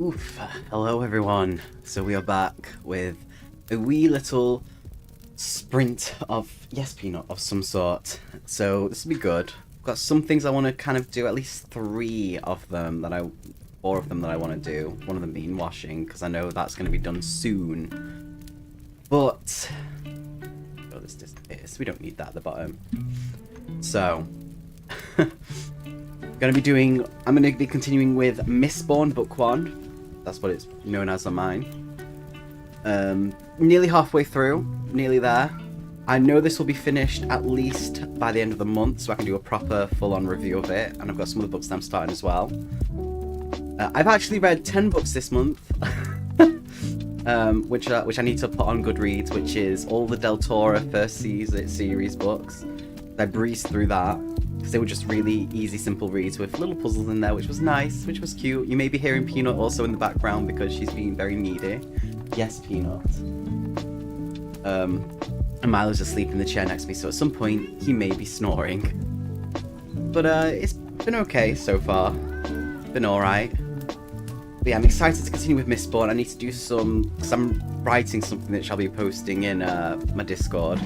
Oof, hello everyone. So we are back with a wee little sprint of, yes, Peanut, of some sort. So this will be good. I've got some things I want to kind of do, at least four of them that I want to do. One of them being washing, because I know that's going to be done soon. But, oh, this disappears. We don't need that at the bottom. So, I'm going to be continuing with Mistborn Book 1. That's what it's known as on mine. Nearly halfway through, nearly there. I know this will be finished at least by the end of the month, so I can do a proper full-on review of it. And I've got some other books that I'm starting as well. I've actually read 10 books this month, which I need to put on Goodreads, which is all the Del Toro first series books. I breezed through that, because they were just really easy, simple reads with little puzzles in there, which was nice, which was cute. You may be hearing Peanut also in the background because she's being very needy. Yes, Peanut. And Milo's asleep in the chair next to me, so at some point he may be snoring. But it's been okay so far. Been alright. But yeah, I'm excited to continue with Mistborn. I need to do some, because I'm writing something that shall be posting in my Discord.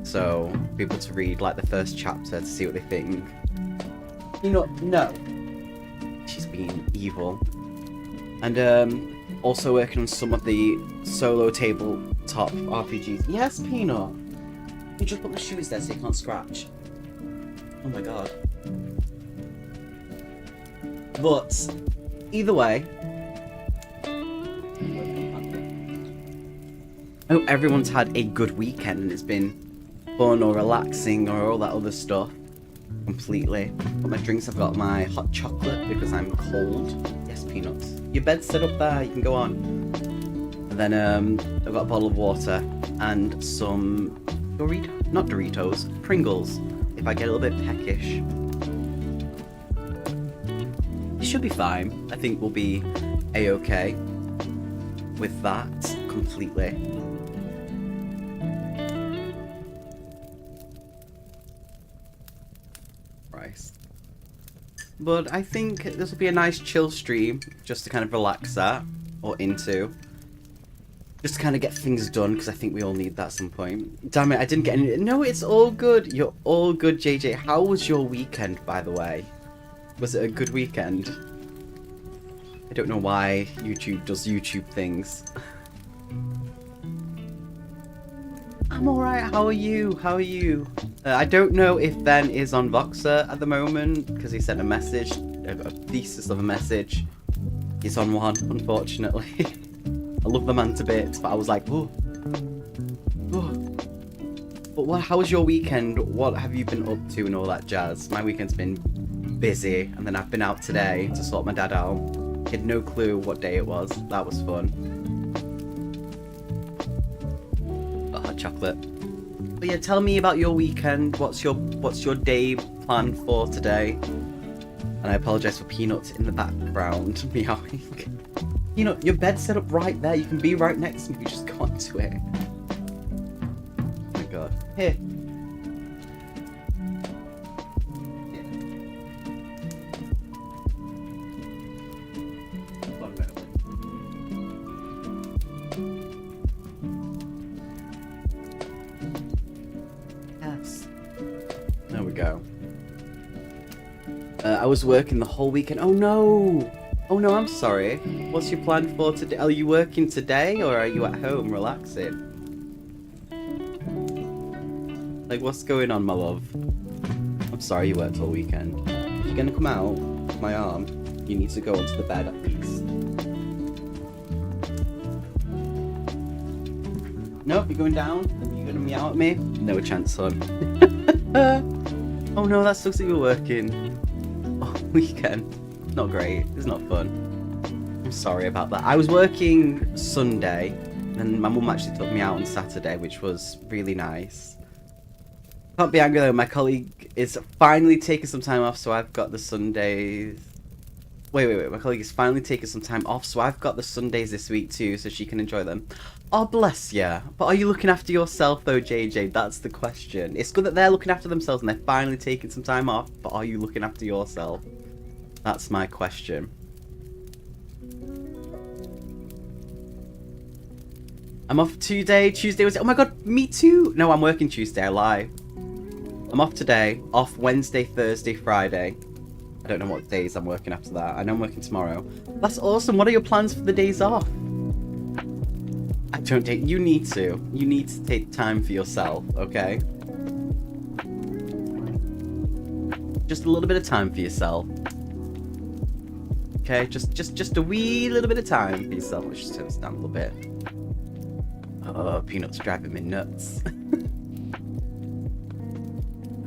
So, be able to read like the first chapter to see what they think. You know, no. She's being evil. And also working on some of the solo tabletop RPGs. Yes, Peanut! You just put the shoes there so you can't scratch. Oh my god. But, either way. I hope everyone's had a good weekend and it's been fun or relaxing or all that other stuff. Completely. Got my drinks, I've got my hot chocolate because I'm cold. Yes, Peanuts. Your bed's set up there, you can go on. And then I've got a bottle of water and some not Doritos, Pringles. If I get a little bit peckish. It should be fine. I think we'll be a-okay with that completely. But I think this will be a nice chill stream, just to kind of relax at, or into. Just to kind of get things done, because I think we all need that at some point. Damn it, I didn't get any... No, it's all good. You're all good, JJ. How was your weekend, by the way? Was it a good weekend? I don't know why YouTube does YouTube things. I'm alright, how are you? How are you? I don't know if Ben is on Voxer at the moment, because he sent a message, a thesis of a message. He's on one, unfortunately. I love the man to bits, but I was like, oh. But how was your weekend? What have you been up to and all that jazz? My weekend's been busy, and then I've been out today to sort my dad out. Had no clue what day it was. That was fun. Hot chocolate. But yeah, tell me about your weekend. What's your day planned for today? And I apologize for Peanuts in the background meowing. Peanut, your bed's set up right there. You can be right next to me. You just go onto it. Oh my god. Here. I was working the whole weekend. Oh no! Oh no, I'm sorry. What's your plan for today? Are you working today or are you at home relaxing? Like, what's going on, my love? I'm sorry you worked all weekend. If you're gonna come out of my arm, you need to go onto the bed at least. Nope, you're going down? You're gonna meow at me? No chance, son. Oh no, that sucks that you're working. Weekend. Not great. It's not fun. I'm sorry about that. I was working Sunday, and my mum actually took me out on Saturday, which was really nice. Can't be angry though, my colleague is finally taking some time off, so I've got the Sundays... Wait. My colleague is finally taking some time off, so I've got the Sundays this week too, so she can enjoy them. Oh, bless ya. But are you looking after yourself though, JJ? That's the question. It's good that they're looking after themselves and they're finally taking some time off, but are you looking after yourself? That's my question. I'm off today. Tuesday was... Oh my god, me too. No, I'm working Tuesday. I lie. I'm off today. Off Wednesday, Thursday, Friday. I don't know what days I'm working after that. I know I'm working tomorrow. That's awesome. What are your plans for the days off? I don't take... You need to. You need to take time for yourself, okay? Just a little bit of time for yourself. Okay, just a wee little bit of time for yourself. Let's just turn this down a little bit. Oh, Peanut's driving me nuts.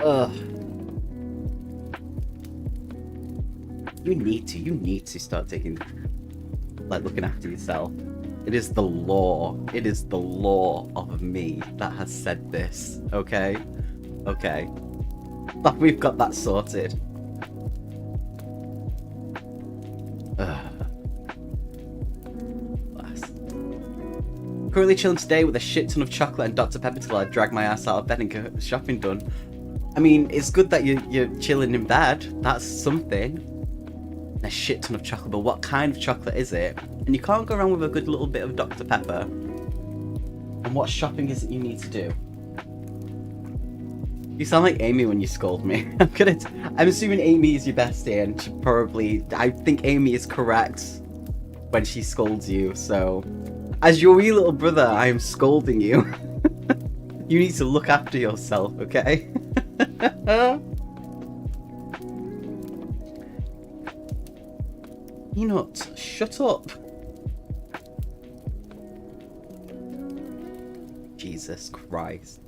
Ugh. You need to start taking, like, looking after yourself. It is the law. It is the law of me that has said this. Okay? Okay. But we've got that sorted. Currently chilling today with a shit ton of chocolate and Dr. Pepper till I drag my ass out of bed and get shopping done. I mean, it's good that you're chilling in bed. That's something. A shit ton of chocolate, but what kind of chocolate is it? And you can't go wrong with a good little bit of Dr. Pepper. And what shopping is it you need to do? You sound like Amy when you scold me. I'm assuming Amy is your bestie, and she probably... I think Amy is correct when she scolds you, so... As your wee little brother, I am scolding you. You need to look after yourself, okay? Peanut, shut up. Jesus Christ.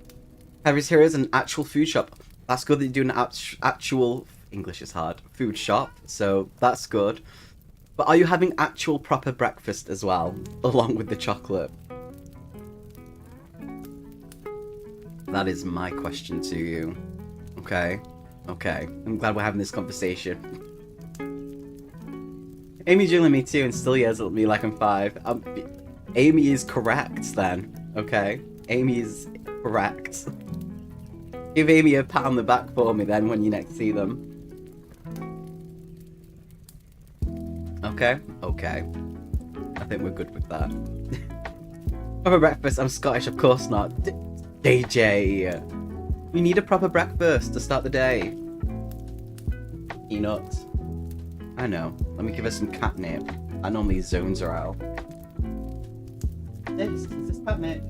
Harry's Here is an actual food shop. That's good that you're doing an actual... English is hard. Food shop, so that's good. But are you having actual proper breakfast as well, along with the chocolate? That is my question to you. Okay? Okay. I'm glad we're having this conversation. Amy's yelling at me too and still yells at me like I'm 5. Amy is correct then. Okay? Amy is correct. Give Amy a pat on the back for me then when you next see them. Okay? Okay. I think we're good with that. Proper breakfast? I'm Scottish, of course not. DJ! We need a proper breakfast to start the day. Peanut. I know. Let me give her some catnip. That normally zones her out. Is this catnip?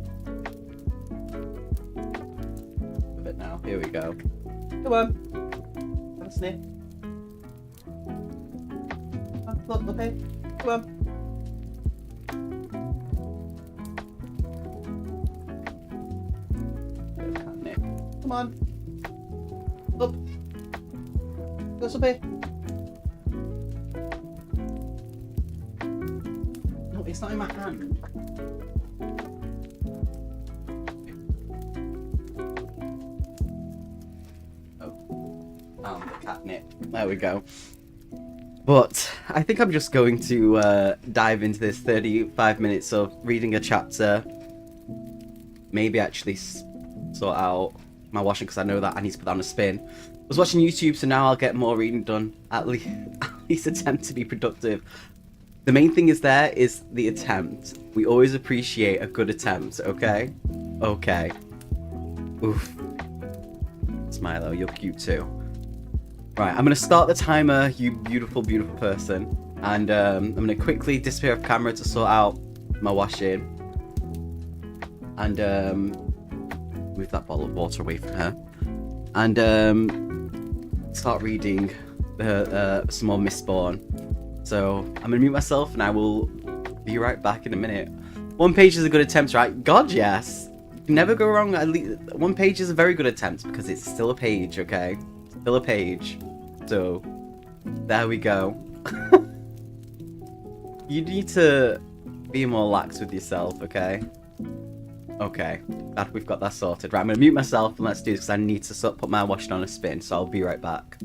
Give it now. Here we go. Come on. Have a sniff. Look, okay. Come on. Come on. Up. Go up here. No, it's not in my hand. Oh, catnip. There we go. But I think I'm just going to dive into this 35 minutes of reading a chapter. Maybe actually sort out my washing because I know that I need to put that on a spin. I was watching YouTube, so now I'll get more reading done. At least attempt to be productive. The main thing is the attempt. We always appreciate a good attempt, okay? Okay. Oof. Smilo, you're cute too. Right, I'm going to start the timer, you beautiful, beautiful person. And I'm going to quickly disappear off camera to sort out my washing. And move that bottle of water away from her. And start reading some more Mistborn. So I'm going to mute myself and I will be right back in a minute. One page is a good attempt, right? God, yes. You can never go wrong. At least one page is a very good attempt because it's still a page, okay? Still a page. So, there we go. You need to be more lax with yourself, okay? Okay, glad we've got that sorted. Right, I'm going to mute myself and let's do this because I need to put my washing on a spin, so I'll be right back.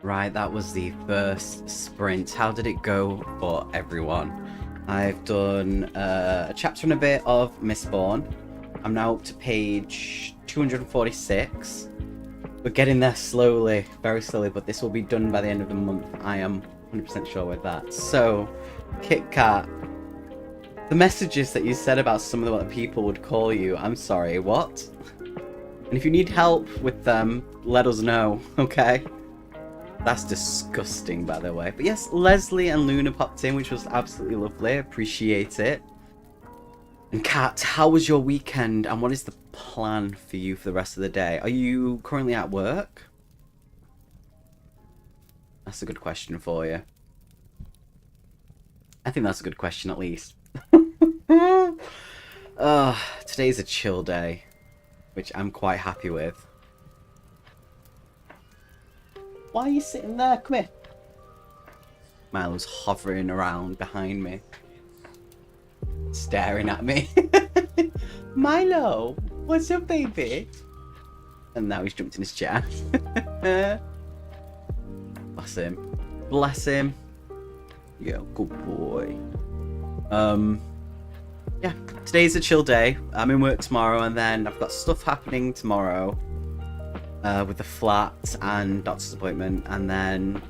Right, that was the first sprint. How did it go for everyone? I've done a chapter and a bit of Mistborn. I'm now up to page 246. We're getting there slowly, very slowly, but this will be done by the end of the month. I am 100% sure with that. So, Kit Kat, the messages that you said about some of what people would call you, I'm sorry, what? And if you need help with them, let us know, okay? That's disgusting, by the way. But yes, Leslie and Luna popped in, which was absolutely lovely. Appreciate it. And Kat, how was your weekend? And what is the plan for you for the rest of the day? Are you currently at work? That's a good question for you. I think that's a good question, at least. Today's a chill day, which I'm quite happy with. Why are you sitting there? Come here. Milo's hovering around behind me, staring at me. Milo, what's up, baby? And now he's jumped in his chair. Bless him. Bless him. Yeah, good boy. Yeah, today's a chill day. I'm in work tomorrow, and then I've got stuff happening tomorrow. With the flat and doctor's appointment, and then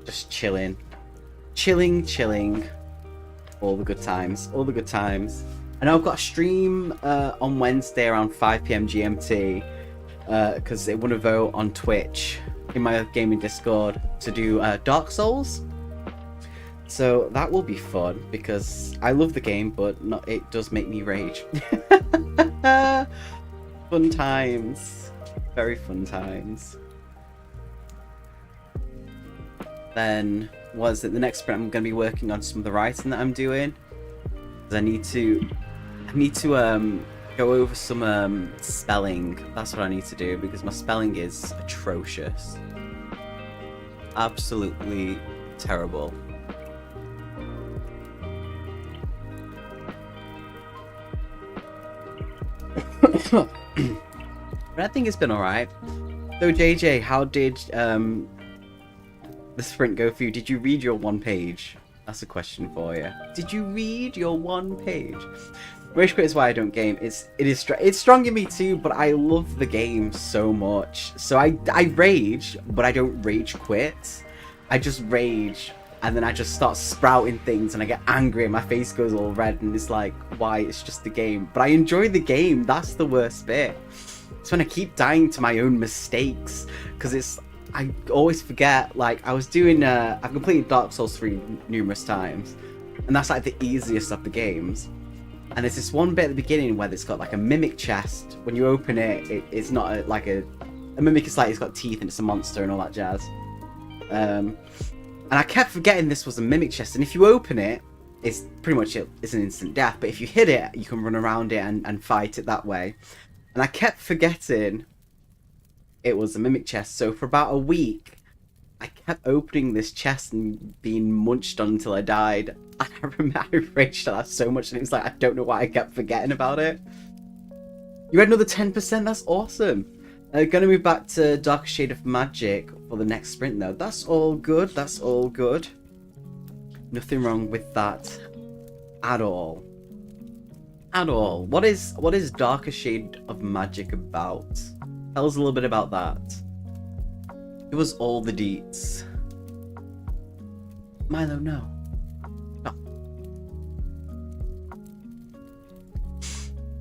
just chilling. All the good times. I know I've got a stream on Wednesday around 5 PM GMT, because they want to vote on Twitch in my gaming Discord to do Dark Souls. So that will be fun, because I love the game, but it does make me rage. Fun times. Very fun times. Then, was it the next sprint? I'm going to be working on some of the writing that I'm doing. Because I need to go over some spelling. That's what I need to do, because my spelling is atrocious. Absolutely terrible. But I think it's been alright. So JJ, how did the sprint go for you? Did you read your one page? That's a question for you. Did you read your one page? Rage quit is why I don't game. It's strong in me too, but I love the game so much. So I rage, but I don't rage quit. I just rage, and then I just start sprouting things, and I get angry, and my face goes all red, and it's like, why? It's just the game. But I enjoy the game. That's the worst bit. It's when I keep dying to my own mistakes, because I always forget. Like, I was doing I've completed Dark Souls 3 numerous times, and that's like the easiest of the games. And there's this one bit at the beginning where it's got like a mimic chest. When you open it, it's not a mimic is like it's got teeth and it's a monster and all that jazz. And I kept forgetting this was a mimic chest, and if you open it, it's pretty much it's an instant death. But if you hit it, you can run around it and fight it that way. And I kept forgetting it was a mimic chest. So for about a week, I kept opening this chest and being munched on until I died. And I remember I raged at that so much, and it was like, I don't know why I kept forgetting about it. You had another 10%? That's awesome. Gonna move back to Darker Shade of Magic for the next sprint though. That's all good. That's all good. Nothing wrong with that at all. At all. What is Darker Shade of Magic about? Tell us a little bit about that. It was all the deets. Milo, no. Stop.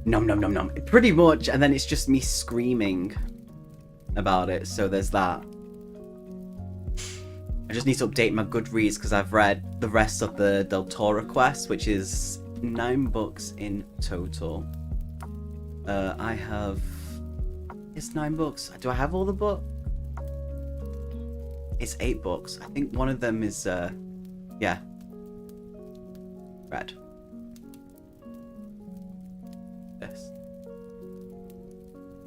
Nom nom nom nom. Pretty much, and then it's just me screaming about it, so there's that. I just need to update my Goodreads because I've read the rest of the Del Toro quest, which is 9 books in total. It's 9 books. Do I have all the books? It's 8 books. I think one of them is, yeah. Red. This.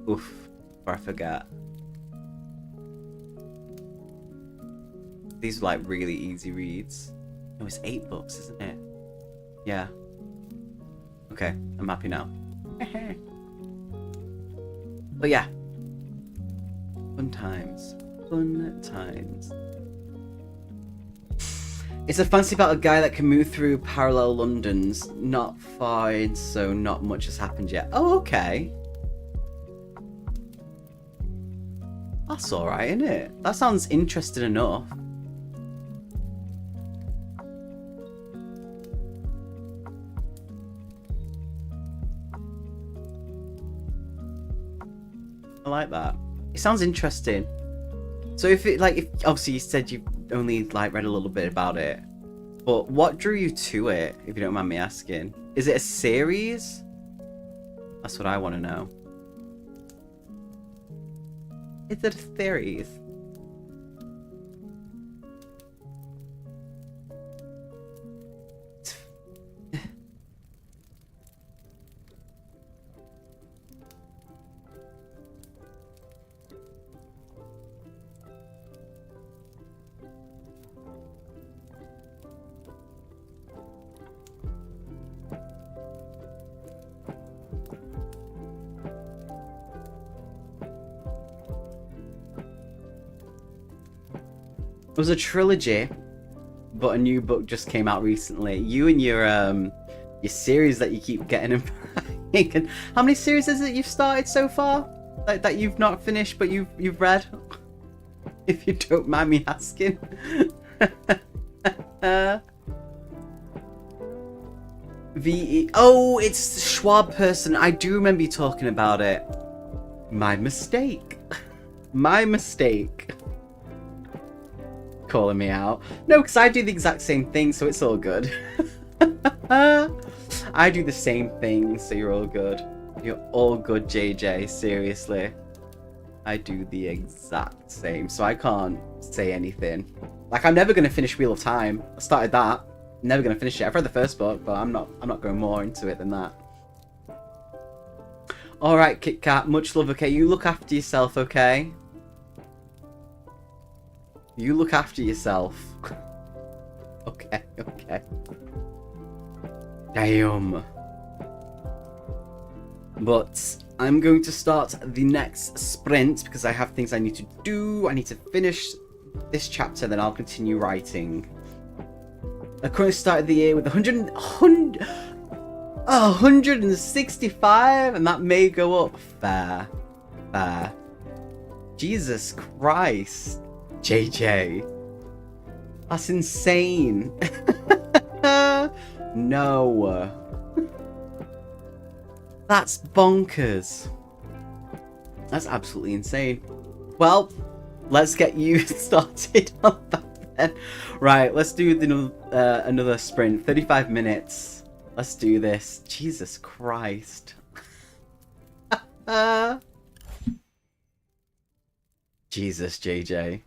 Oof. Before I forget. These are like really easy reads. No, it's 8 books, isn't it? Yeah. Okay, I'm happy now. But yeah. Fun times. Fun times. It's a fantasy about a guy that can move through parallel Londons. Not far, so not much has happened yet. Oh, okay. That's alright, isn't it? That sounds interesting enough. I like that. It sounds interesting. So if obviously you said you only like read a little bit about it, but what drew you to it, if you don't mind me asking? Is it a series? That's what I want to know. Is it a series? It was a trilogy, but a new book just came out recently. You and your series that you keep getting in. And how many series is it you've started so far? Like that you've not finished, but you've read? If you don't mind me asking. VE. Oh, it's the Schwab person. I do remember you talking about it. My mistake. My mistake. Calling me out. No, because I do the exact same thing, so it's all good. I do the same thing, so you're all good. You're all good, JJ. Seriously. I do the exact same, so I can't say anything. Like, I'm never going to finish Wheel of Time. I started that. I'm never going to finish it. I've read the first book, but I'm not going more into it than that. Alright, Kit Kat. Much love, okay? You look after yourself, okay? You look after yourself. Okay, okay. Damn. But I'm going to start the next sprint because I have things I need to do. I need to finish this chapter, then I'll continue writing. I currently started the year with 165, and that may go up. Fair. Fair. Jesus Christ. JJ. That's insane. No. That's bonkers. That's absolutely insane. Well, let's get you started on that then. Right, let's do the, another sprint. 35 minutes. Let's do this. Jesus Christ. Jesus, JJ.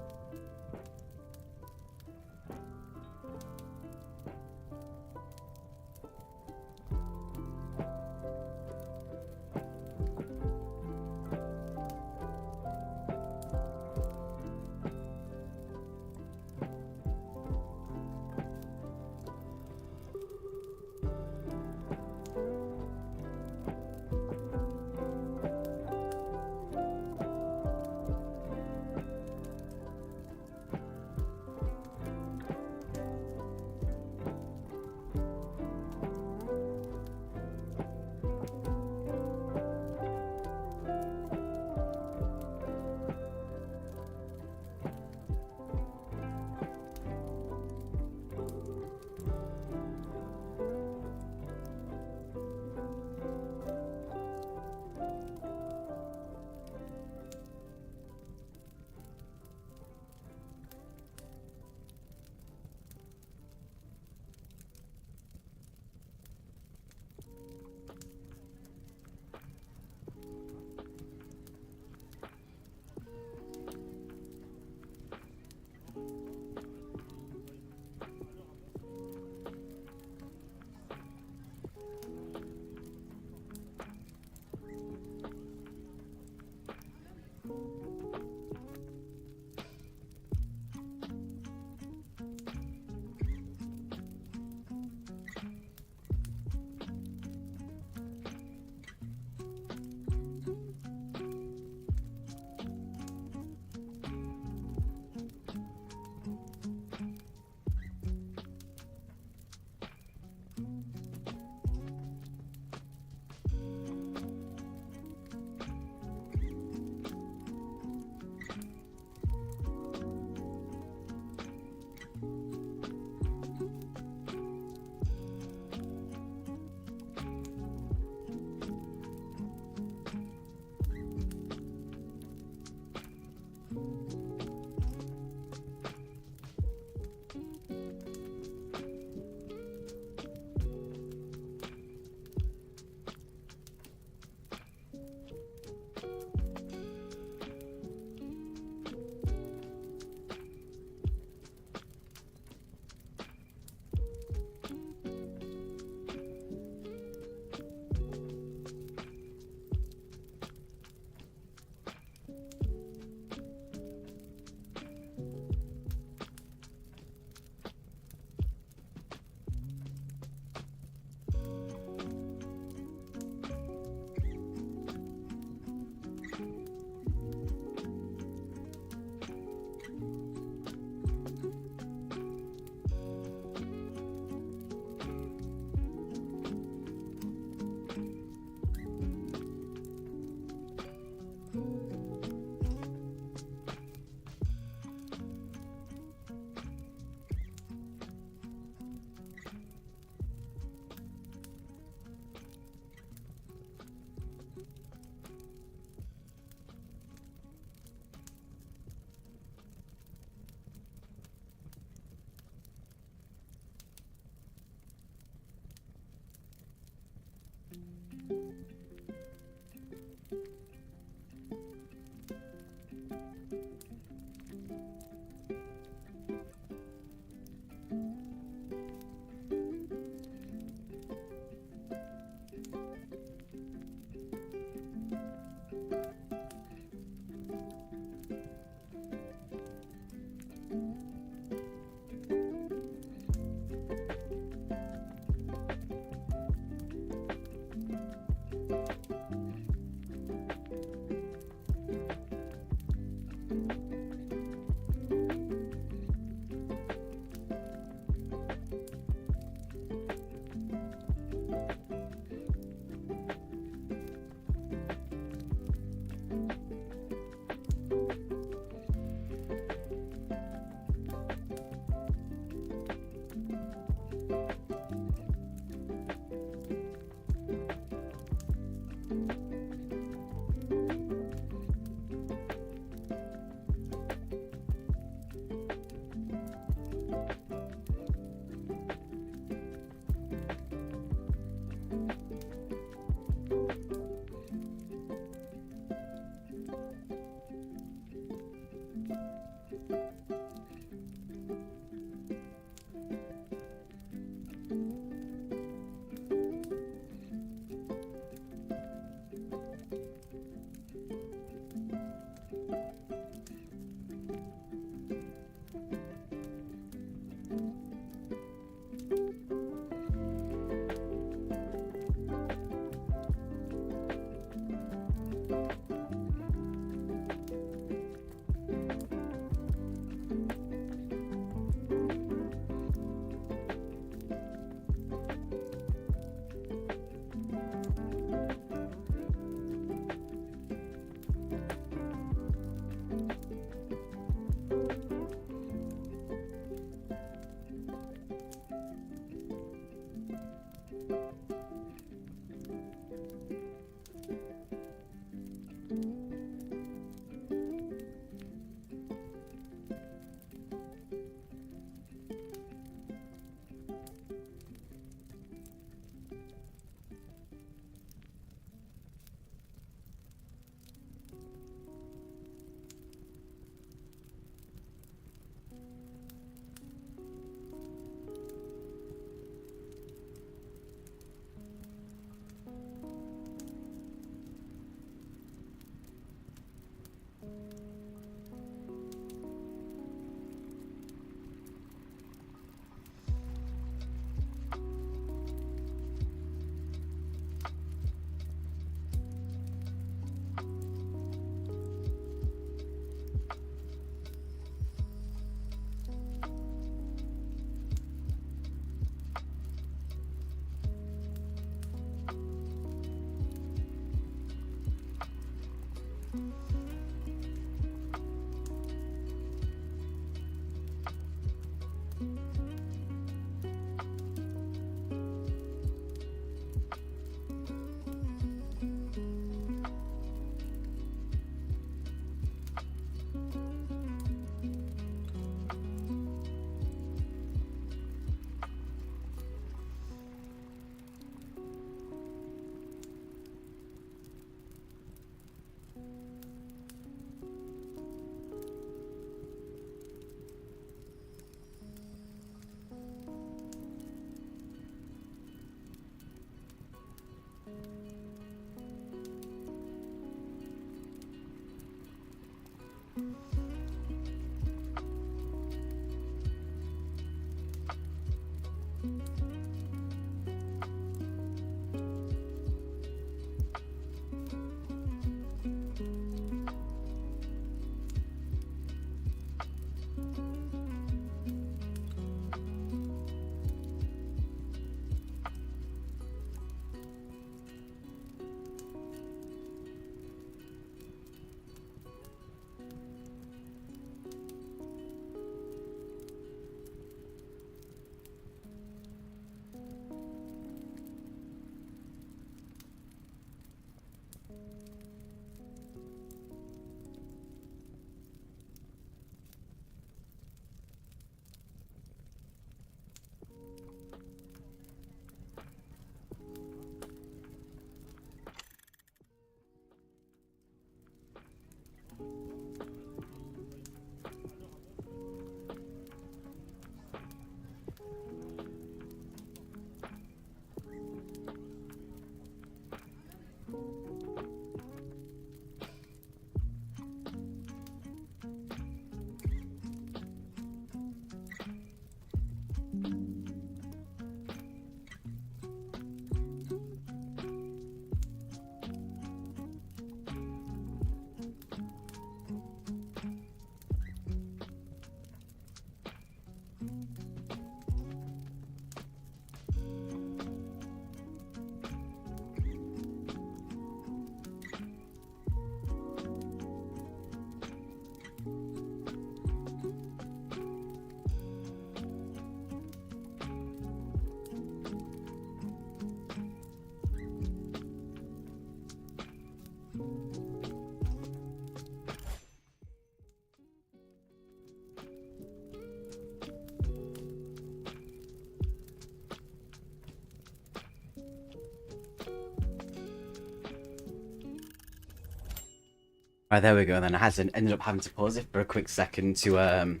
Right, there we go then. I ended up having to pause it for a quick second to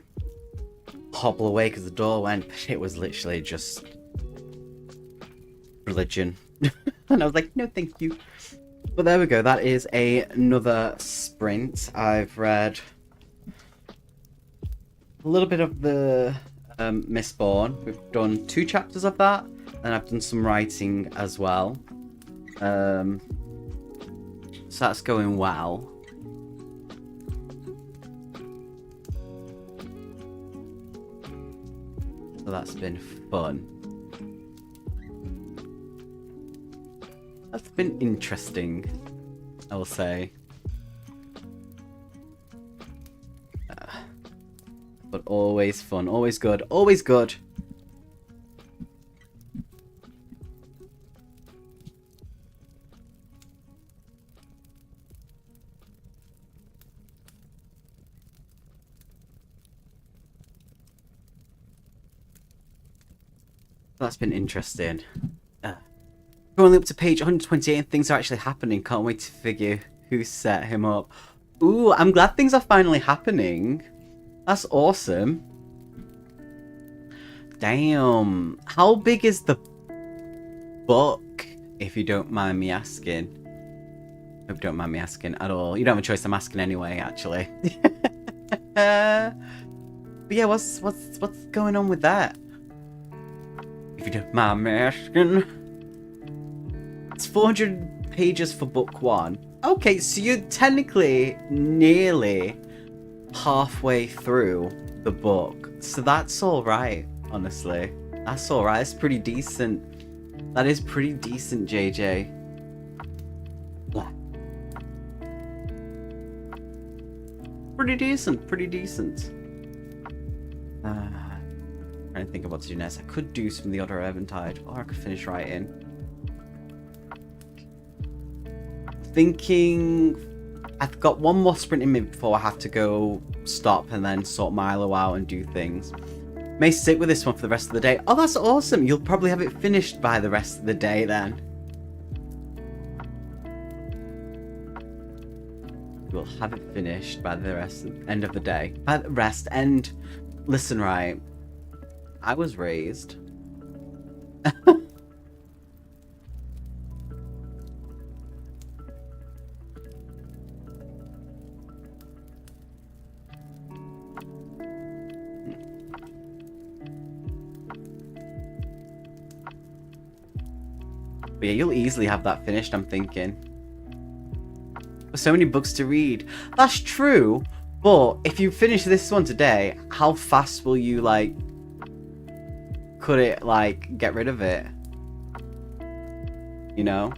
hobble away because the door went, but it was literally just religion. And I was like, no thank you. But there we go, that is another sprint. I've read a little bit of the Mistborn. We've done 2 chapters of that, and I've done some writing as well. So that's going well. So that's been fun. That's been interesting, I will say. But always fun, always good, always good. That's been interesting. Going up to page 128 and things are actually happening. Can't wait to figure who set him up. Ooh, I'm glad things are finally happening. That's awesome. Damn. How big is the book, if you don't mind me asking? Hope you don't mind me asking at all. You don't have a choice, I'm asking anyway, actually. But yeah, what's going on with that? If you don't mind me asking. It's 400 pages for book 1. Okay, so you're technically nearly halfway through the book. So that's alright, honestly. That's alright. It's pretty decent. That is pretty decent, JJ. Pretty decent, pretty decent. Trying to think of what to do next. I could do some of the other Eventide, or I could finish writing. Thinking I've got one more sprint in me before I have to go stop and then sort Milo out and do things. May stick with this one for the rest of the day. Oh, that's awesome. You'll probably have it finished by the rest of the day then. We'll have it finished by the end of the day. By the rest, and listen, right, I was raised. But yeah, you'll easily have that finished, I'm thinking. There's so many books to read. That's true, but if you finish this one today, how fast will you, like, could it, like, get rid of it? You know?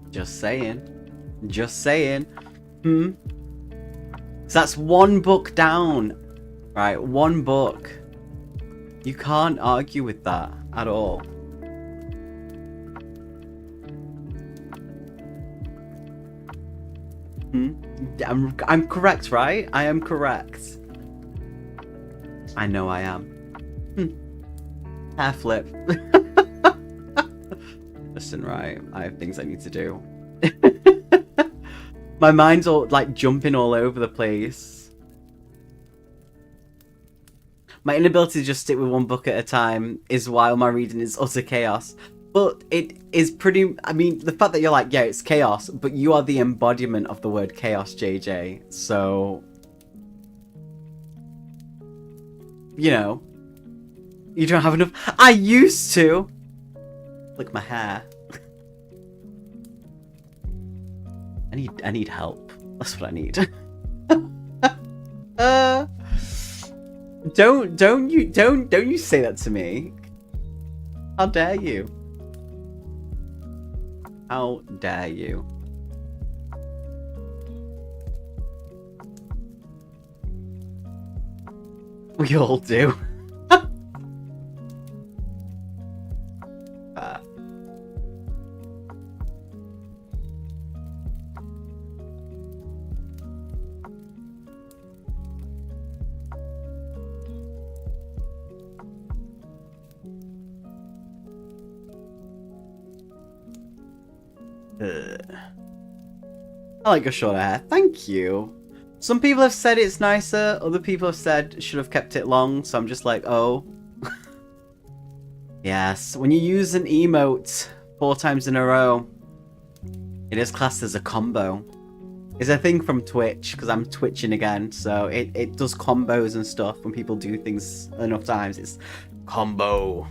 Just saying. Just saying. So that's one book down. Right, one book. You can't argue with that at all. I'm correct, right? I am correct. I know I am. Hair flip. Listen, right, I have things I need to do. My mind's all, like, jumping all over the place. My inability to just stick with one book at a time is why my reading is utter chaos. But it is pretty... I mean, the fact that you're like, yeah, it's chaos, but you are the embodiment of the word chaos, JJ. So... You know. You don't have enough... I used to! Look, my hair. I need help. That's what I need. Don't you say that to me. How dare you? How dare you? We all do. I like your shorter hair. Thank you. Some people have said it's nicer. Other people have said should have kept it long. So I'm just like, oh. Yes. When you use an emote 4 times in a row, it is classed as a combo. It's a thing from Twitch because I'm twitching again. So it does combos and stuff when people do things enough times. It's combo.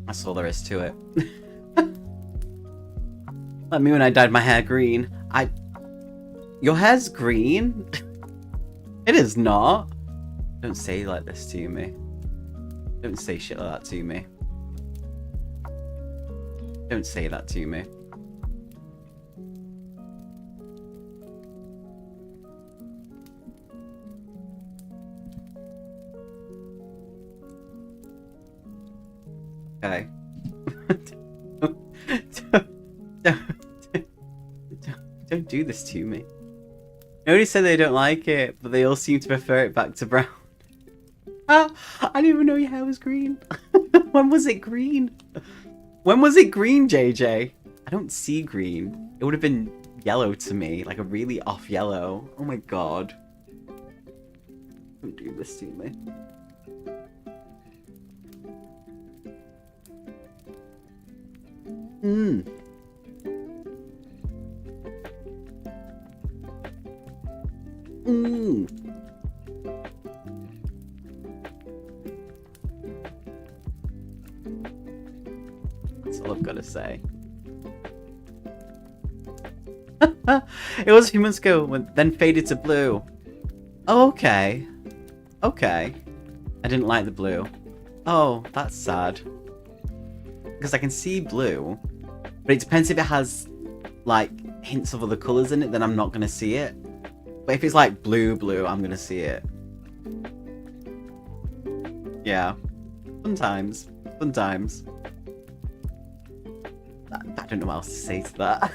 That's all there is to it. Like me when I dyed my hair green. Your hair's green? It is not. Don't say like this to me. Don't say shit like that to me. Don't say that to me. Okay. Don't do this to me. Nobody said they don't like it, but they all seem to prefer it back to brown. I didn't even know your hair was green. When was it green? When was it green, JJ? I don't see green. It would have been yellow to me, like a really off yellow. Oh my god. Don't do this to me. That's all I've got to say. It was a few months ago, then faded to blue. Oh, okay. Okay. I didn't like the blue. Oh, that's sad. Because I can see blue, but it depends if it has, like, hints of other colours in it, then I'm not going to see it. But if it's like blue, I'm going to see it. Yeah. Sometimes. Sometimes. I don't know what else to say to that.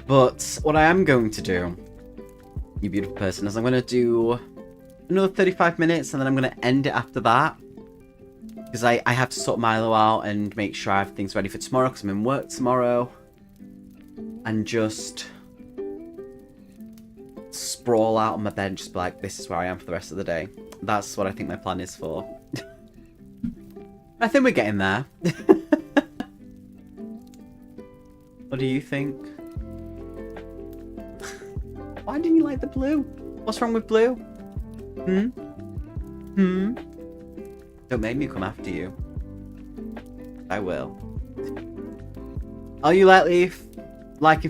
But what I am going to do, you beautiful person, is I'm going to do another 35 minutes and then I'm going to end it after that. Because I have to sort Milo out and make sure I have things ready for tomorrow because I'm in work tomorrow. And just sprawl out on my bed and just be like, this is where I am for the rest of the day. That's what I think my plan is for. I think we're getting there. What do you think? Why didn't you like the blue? What's wrong with blue? Don't make me come after you. I will. Are you liking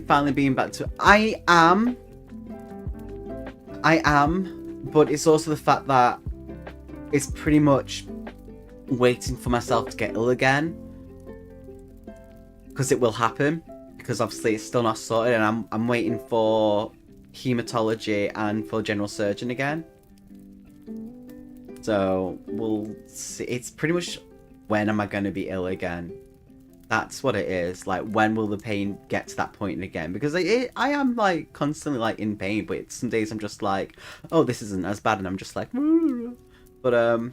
finally being back to... I am, but it's also the fact that it's pretty much waiting for myself to get ill again. Because it will happen. Because obviously it's still not sorted and I'm waiting for hematology and for general surgeon again. So we'll see. It's pretty much when am I going to be ill again? That's what it is. Like, when will the pain get to that point again? Because I am like constantly like in pain, but some days I'm just like, oh, this isn't as bad, and I'm just like, but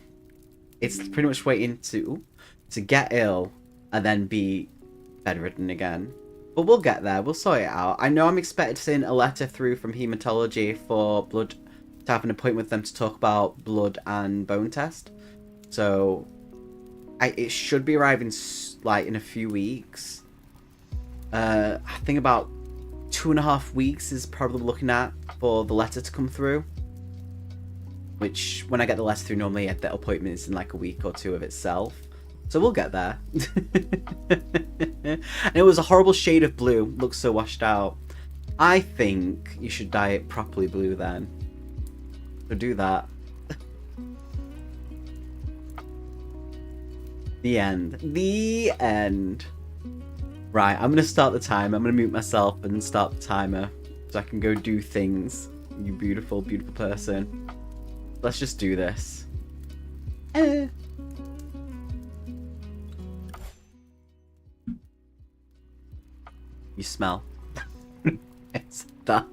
it's pretty much waiting to get ill and then be bedridden again. But we'll get there. We'll sort it out. I know I'm expecting a letter through from hematology for blood, to have an appointment with them to talk about blood and bone test. So it should be arriving like in a few weeks. I think about 2.5 weeks is probably looking at for the letter to come through. Which, when I get the letter through, normally at the appointment is in like a week or two of itself. So we'll get there. And it was a horrible shade of blue. Looks so washed out. I think you should dye it properly blue then. So do that. The end. The end. Right, I'm going to start the timer. I'm going to mute myself and start the timer so I can go do things. You beautiful, beautiful person. Let's just do this. You smell. It's that.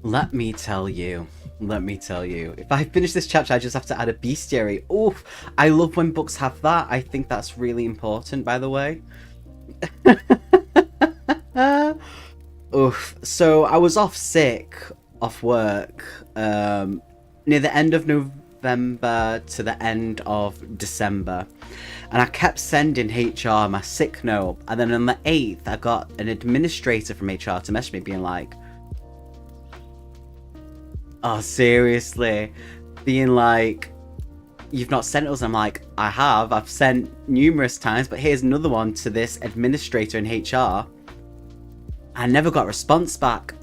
Let me tell you. If I finish this chapter, I just have to add a bestiary. Oof, I love when books have that. I think that's really important, by the way. Oof. So I was off work, near the end of November to the end of December. And I kept sending HR my sick note. And then on the 8th, I got an administrator from HR to message me being like, oh, seriously? Being like, you've not sent us? I'm like, I have. I've sent numerous times, but here's another one to this administrator in HR. I never got a response back.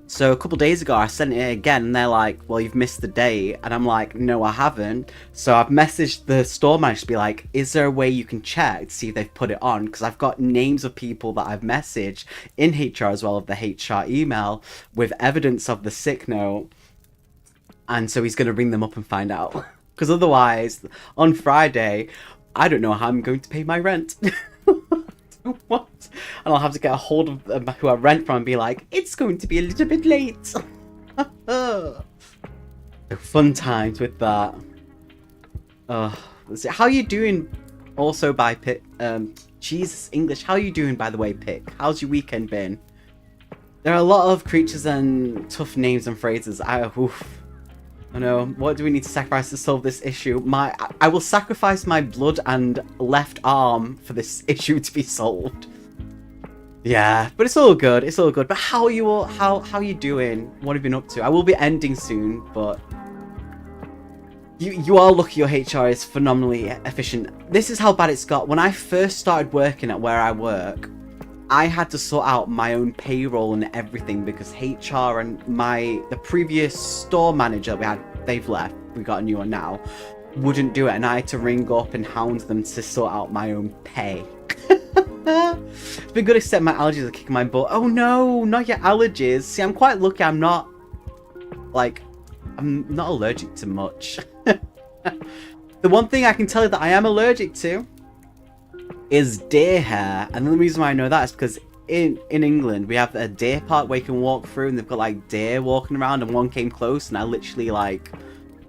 So a couple days ago, I sent it again, and they're like, well, you've missed the date. And I'm like, no, I haven't. So I've messaged the store manager to be like, is there a way you can check to see if they've put it on? Because I've got names of people that I've messaged in HR as well, of the HR email, with evidence of the sick note. And so he's going to ring them up and find out. Because otherwise, on Friday, I don't know how I'm going to pay my rent. What? And I'll have to get a hold of who I rent from and be like, it's going to be a little bit late. Fun times with that. How are you doing? Also by Pick. Jesus, English. How are you doing, by the way, Pick? How's your weekend been? There are a lot of creatures and tough names and phrases. I know. What do we need to sacrifice to solve this issue? I will sacrifice my blood and left arm for this issue to be solved. Yeah, but it's all good. It's all good. But how are you all? How are you doing? What have you been up to? I will be ending soon, but you are lucky. Your HR is phenomenally efficient. This is how bad it's got. When I first started working at where I work, I had to sort out my own payroll and everything because HR and the previous store manager we had, they've left. We got a new one now. Wouldn't do it, and I had to ring up and hound them to sort out my own pay. It's been good, except my allergies are kicking my butt. Oh no, not your allergies. See, I'm quite lucky. I'm not allergic to much. The one thing I can tell you that I am allergic to is deer hair, and the reason why I know that is because in England we have a deer park where you can walk through, and they've got like deer walking around, and one came close, and I literally like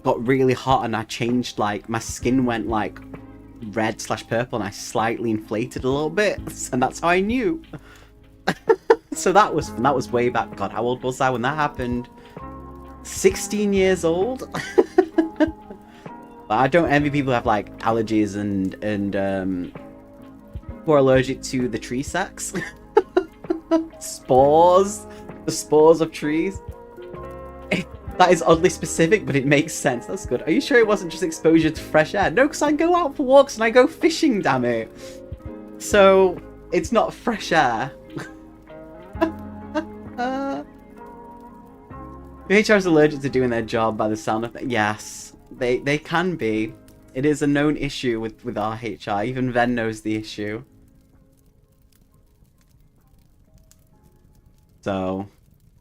got really hot, and I changed, like my skin went like red/purple, and I slightly inflated a little bit, and that's how I knew. So that was way back. God, how old was I when that happened? 16 years old. But I don't envy people who have like allergies and who are allergic to the tree sacks. Spores, the spores of trees. That is oddly specific, but it makes sense. That's good. Are you sure it wasn't just exposure to fresh air? No, because I go out for walks and I go fishing, damn it. So, it's not fresh air. HR is allergic to doing their job by the sound of it. Yes, they can be. It is a known issue with our HR. Even Ven knows the issue. So...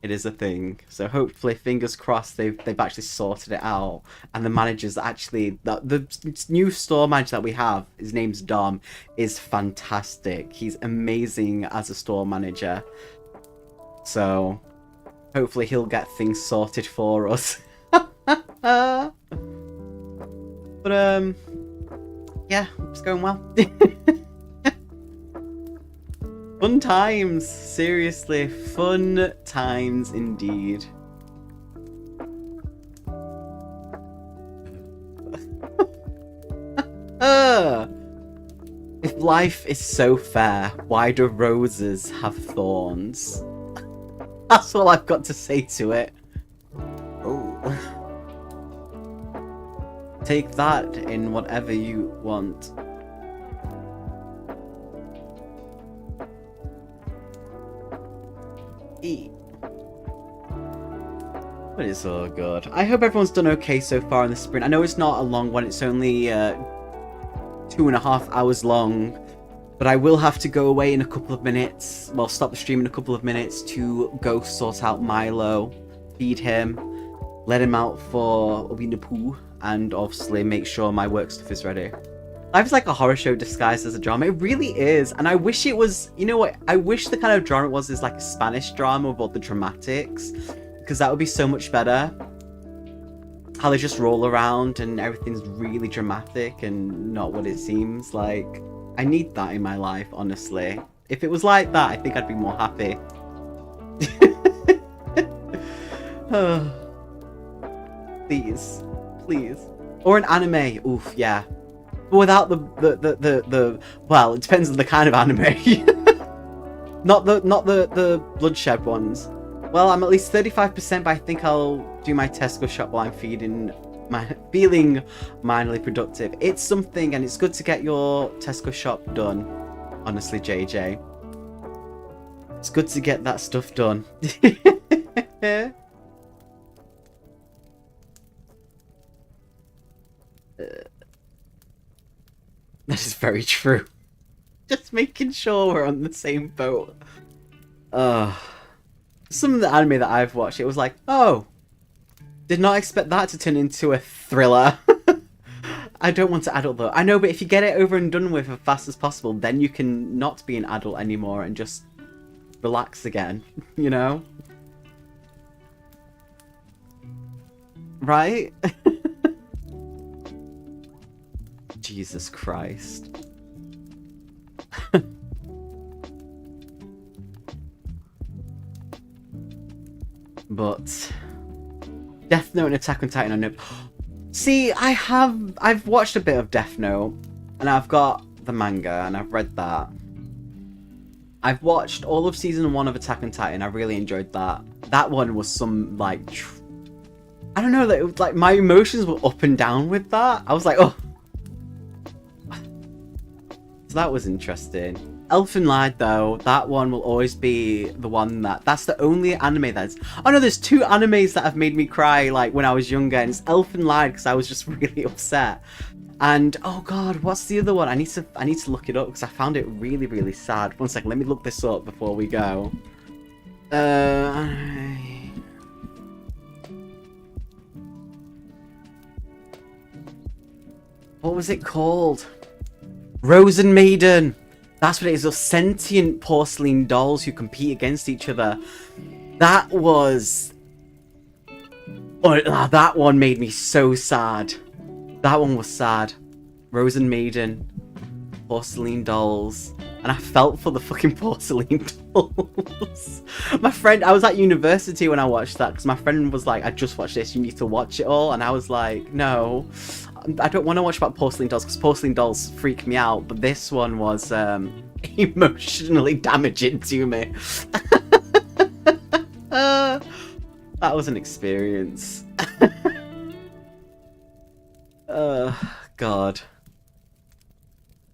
it is a thing. So hopefully, fingers crossed, they've actually sorted it out. And the manager's actually... the new store manager that we have, his name's Dom, is fantastic. He's amazing as a store manager. So hopefully he'll get things sorted for us. But, yeah, it's going well. Fun times, seriously, fun times indeed. If life is so fair, why do roses have thorns? That's all I've got to say to it. Oh. Take that in whatever you want. But it's all good. I hope everyone's done okay so far in the sprint. I know it's not a long one. It's only 2.5 hours long. But I will have to go away in a couple of minutes. Well, stop the stream in a couple of minutes to go sort out Milo, feed him, let him out for a wee poo, and obviously make sure my work stuff is ready. Life is like a horror show disguised as a drama. It really is. And I wish it was, you know what? I wish the kind of drama it was is like a Spanish drama with all the dramatics. Because that would be so much better. How they just roll around and everything's really dramatic and not what it seems like. I need that in my life, honestly. If it was like that, I think I'd be more happy. Oh. Please. Please. Or an anime. Oof, yeah. But without the well, it depends on the kind of anime. not the bloodshed ones. Well, I'm at least 35%, but I think I'll do my Tesco shop while I'm feeling mildly productive. It's something, and it's good to get your Tesco shop done. Honestly, JJ. It's good to get that stuff done. That is very true. Just making sure we're on the same boat. Some of the anime that I've watched, it was like, oh, did not expect that to turn into a thriller. I don't want to adult though. I know, but if you get it over and done with as fast as possible, then you can not be an adult anymore and just relax again, you know? Right? Jesus Christ. But Death Note and Attack on Titan I know. See, I've watched a bit of Death Note, and I've got the manga, and I've read that. I've watched all of season 1 of Attack on Titan. I really enjoyed that. That one was some, like, I don't know, that like my emotions were up and down with that. I was like, oh. So that was interesting. Elfen Lied, though, that one will always be the one that's the only anime that's... Oh no, there's 2 animes that have made me cry, like, when I was younger, and it's Elfen Lied, because I was just really upset. And, oh god, what's the other one? I need to look it up, because I found it really, really sad. One second, let me look this up before we go. What was it called? Rosen Maiden! That's what it is, those sentient porcelain dolls who compete against each other. That was... Oh, that one made me so sad. That one was sad. Rosen Maiden. Porcelain dolls. And I felt for the fucking porcelain dolls. My friend, I was at university when I watched that, because my friend was like, I just watched this, you need to watch it all. And I was like, no. I don't want to watch about porcelain dolls, because porcelain dolls freak me out, but this one was emotionally damaging to me. That was an experience. God.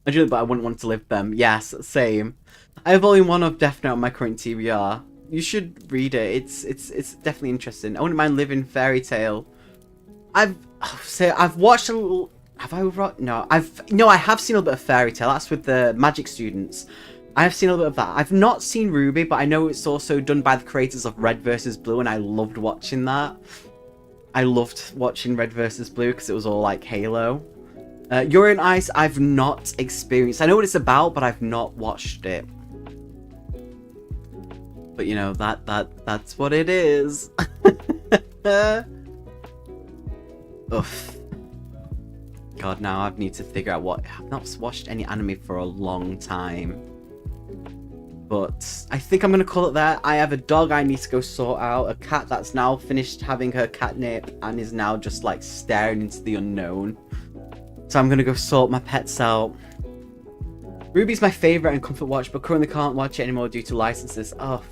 But I wouldn't want to live them. Yes, same. I have volume 1 of Death Note on my current TBR. You should read it. It's definitely interesting. I wouldn't mind living Fairy Tail. I've watched a little... Have I... No, I have seen a little bit of Fairy Tail. That's with the magic students. I have seen a little bit of that. I've not seen Ruby, but I know it's also done by the creators of Red vs. Blue, and I loved watching that. I loved watching Red vs. Blue, because it was all like Halo. Yuri on Ice, I've not experienced. I know what it's about, but I've not watched it. But you know, that's what it is. Oof. God, now I need to figure out what... I've not watched any anime for a long time. But I think I'm going to call it there. I have a dog I need to go sort out. A cat that's now finished having her catnip and is now just like staring into the unknown. So I'm going to go sort my pets out. Ruby's my favourite and comfort watch, but currently can't watch it anymore due to licenses. Oh,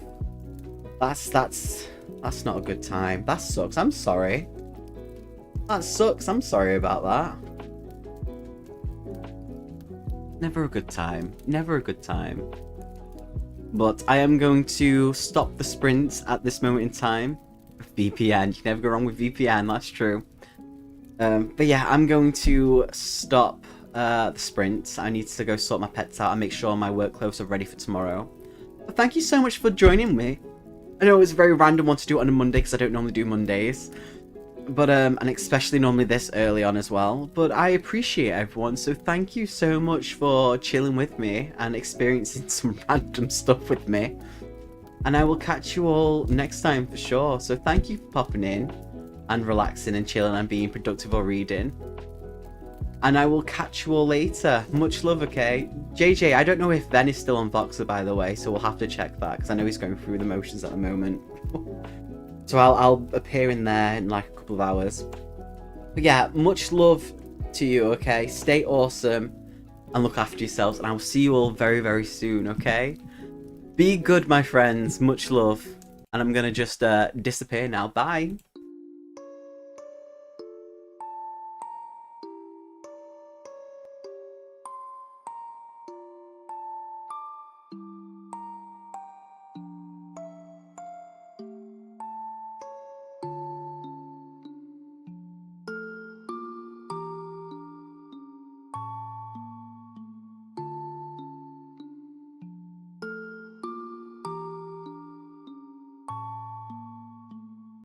that's not a good time. That sucks. I'm sorry. That sucks. I'm sorry about that. Never a good time. Never a good time. But I am going to stop the sprint at this moment in time. VPN. You can never go wrong with VPN. That's true. But yeah, I'm going to stop the sprint. I need to go sort my pets out and make sure my work clothes are ready for tomorrow. But thank you so much for joining me. I know it was a very random one to do it on a Monday, because I don't normally do Mondays. But, and especially normally this early on as well. But I appreciate everyone, so thank you so much for chilling with me and experiencing some random stuff with me. And I will catch you all next time for sure. So thank you for popping in and relaxing and chilling and being productive or reading. And I will catch you all later. Much love, okay? JJ, I don't know if Ben is still on Voxer, by the way, so we'll have to check that, because I know he's going through the motions at the moment. So I'll appear in there in like a couple of hours. But yeah, much love to you, okay? Stay awesome and look after yourselves, and I will see you all very, very soon, okay? Be good, my friends. Much love. And I'm gonna just disappear now. Bye.